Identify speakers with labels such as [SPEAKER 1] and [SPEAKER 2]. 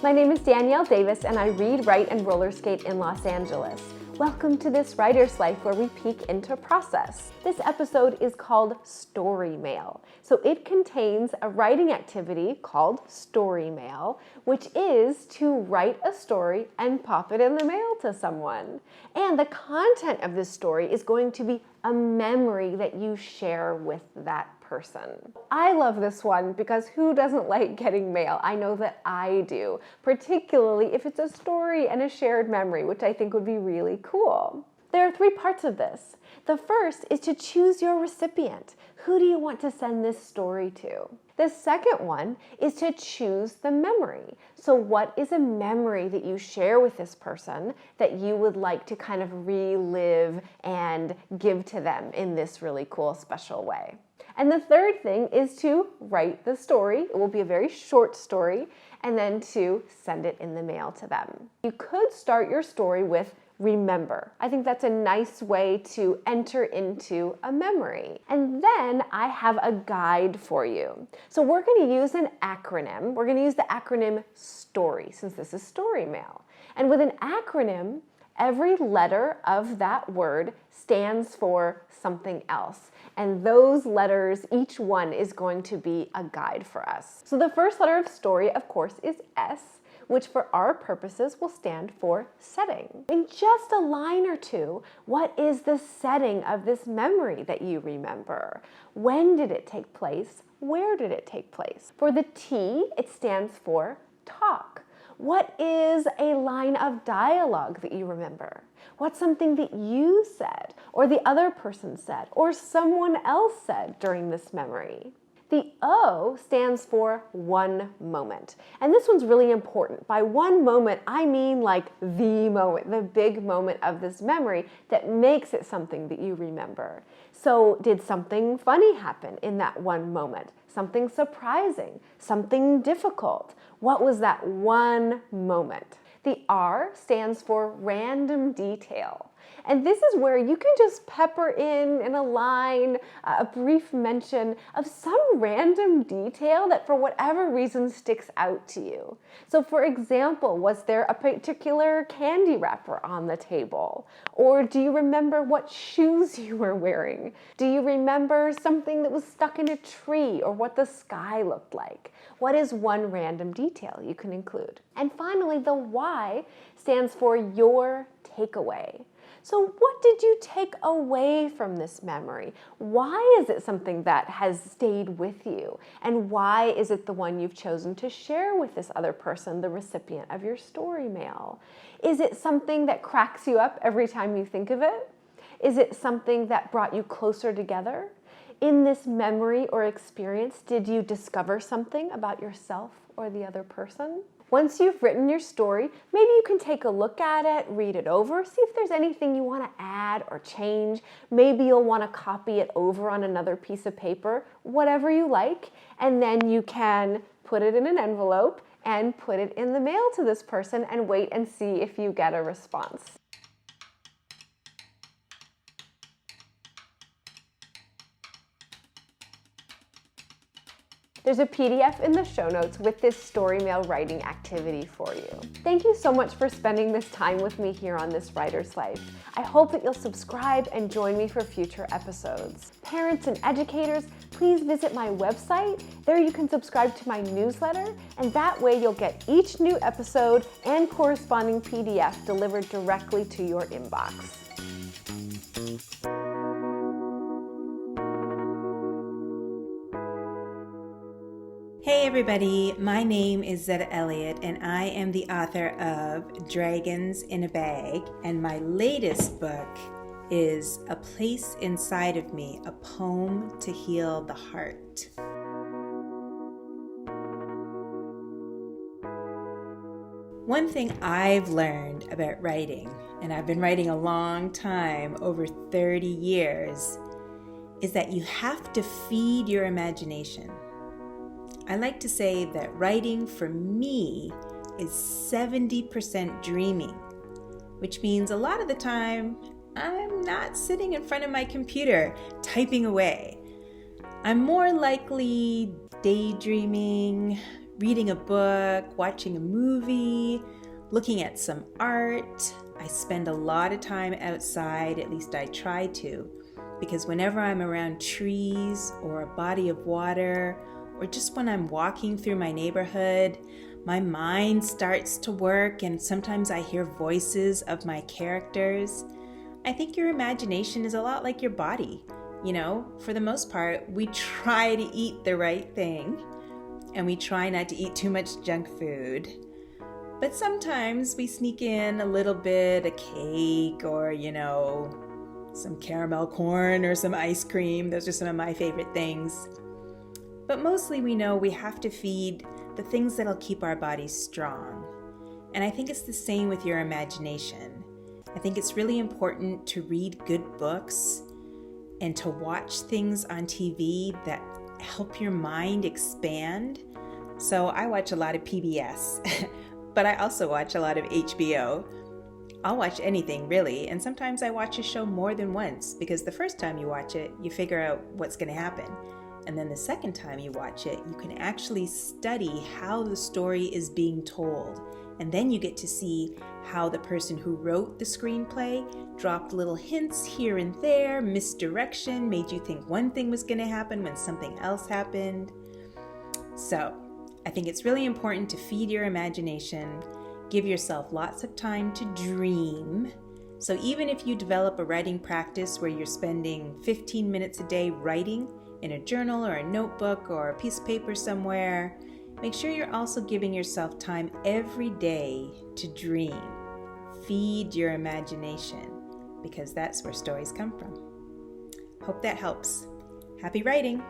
[SPEAKER 1] My name is Danielle Davis and I read, write, and roller skate in Los Angeles. Welcome to this writer's life where we peek into process. This episode is called Story Mail. So it contains a writing activity called Story Mail, which is to write a story and pop it in the mail to someone. And the content of this story is going to be a memory that you share with that person. I love this one because who doesn't like getting mail? I know that I do, particularly if it's a story and a shared memory, which I think would be really cool. There are 3 parts of this. The first is to choose your recipient. Who do you want to send this story to? The second one is to choose the memory. So what is a memory that you share with this person that you would like to kind of relive and give to them in this really cool, special way? And the third thing is to write the story. It will be a very short story, and then to send it in the mail to them. You could start your story with remember. I think that's a nice way to enter into a memory. And then I have a guide for you. So we're going to use an acronym. We're going to use the acronym STORY, since this is Story Mail. And with an acronym, every letter of that word stands for something else. And those letters, each one is going to be a guide for us. So the first letter of story, of course, is S, which for our purposes will stand for setting. In just a line or two, what is the setting of this memory that you remember? When did it take place? Where did it take place? For the T, it stands for talk. What is a line of dialogue that you remember? What's something that you said, or the other person said, or someone else said during this memory? The O stands for one moment. And this one's really important. By one moment, I mean like the moment, the big moment of this memory that makes it something that you remember. So did something funny happen in that one moment? Something surprising? Something difficult? What was that one moment? The R stands for random detail. And this is where you can just pepper in a line, a brief mention of some random detail that for whatever reason sticks out to you. So for example, was there a particular candy wrapper on the table? Or do you remember what shoes you were wearing? Do you remember something that was stuck in a tree or what the sky looked like? What is one random detail you can include? And finally, the Y stands for your takeaway. So what did you take away from this memory? Why is it something that has stayed with you? And why is it the one you've chosen to share with this other person, the recipient of your story mail? Is it something that cracks you up every time you think of it? Is it something that brought you closer together? In this memory or experience, did you discover something about yourself or the other person? Once you've written your story, maybe you can take a look at it, read it over, see if there's anything you want to add or change. Maybe you'll want to copy it over on another piece of paper, whatever you like, and then you can put it in an envelope and put it in the mail to this person and wait and see if you get a response. There's a PDF in the show notes with this story mail writing activity for you. Thank you so much for spending this time with me here on This Writer's Life. I hope that you'll subscribe and join me for future episodes. Parents and educators, please visit my website. There you can subscribe to my newsletter, and that way you'll get each new episode and corresponding PDF delivered directly to your inbox.
[SPEAKER 2] Hey everybody, my name is Zetta Elliott and I am the author of Dragons in a Bag, and my latest book is A Place Inside of Me, a poem to heal the heart. One thing I've learned about writing, and I've been writing a long time, over 30 years, is that you have to feed your imagination. I like to say that writing for me is 70% dreaming, which means a lot of the time I'm not sitting in front of my computer typing away. I'm more likely daydreaming, reading a book, watching a movie, looking at some art. I spend a lot of time outside, at least I try to, because whenever I'm around trees or a body of water, or just when I'm walking through my neighborhood, my mind starts to work and sometimes I hear voices of my characters. I think your imagination is a lot like your body. For the most part, we try to eat the right thing and we try not to eat too much junk food. But sometimes we sneak in a little bit of cake or, some caramel corn or some ice cream. Those are some of my favorite things. But mostly we know we have to feed the things that'll keep our bodies strong. And I think it's the same with your imagination. I think it's really important to read good books and to watch things on TV that help your mind expand. So I watch a lot of PBS, but I also watch a lot of HBO. I'll watch anything really, and sometimes I watch a show more than once because the first time you watch it, you figure out what's going to happen. And then the second time you watch it, you can actually study how the story is being told. And then you get to see how the person who wrote the screenplay dropped little hints here and there, misdirection, made you think one thing was going to happen when something else happened. So I think it's really important to feed your imagination, give yourself lots of time to dream. So even if you develop a writing practice where you're spending 15 minutes a day writing in a journal or a notebook or a piece of paper somewhere, make sure you're also giving yourself time every day to dream. Feed your imagination, because that's where stories come from. Hope that helps. Happy writing!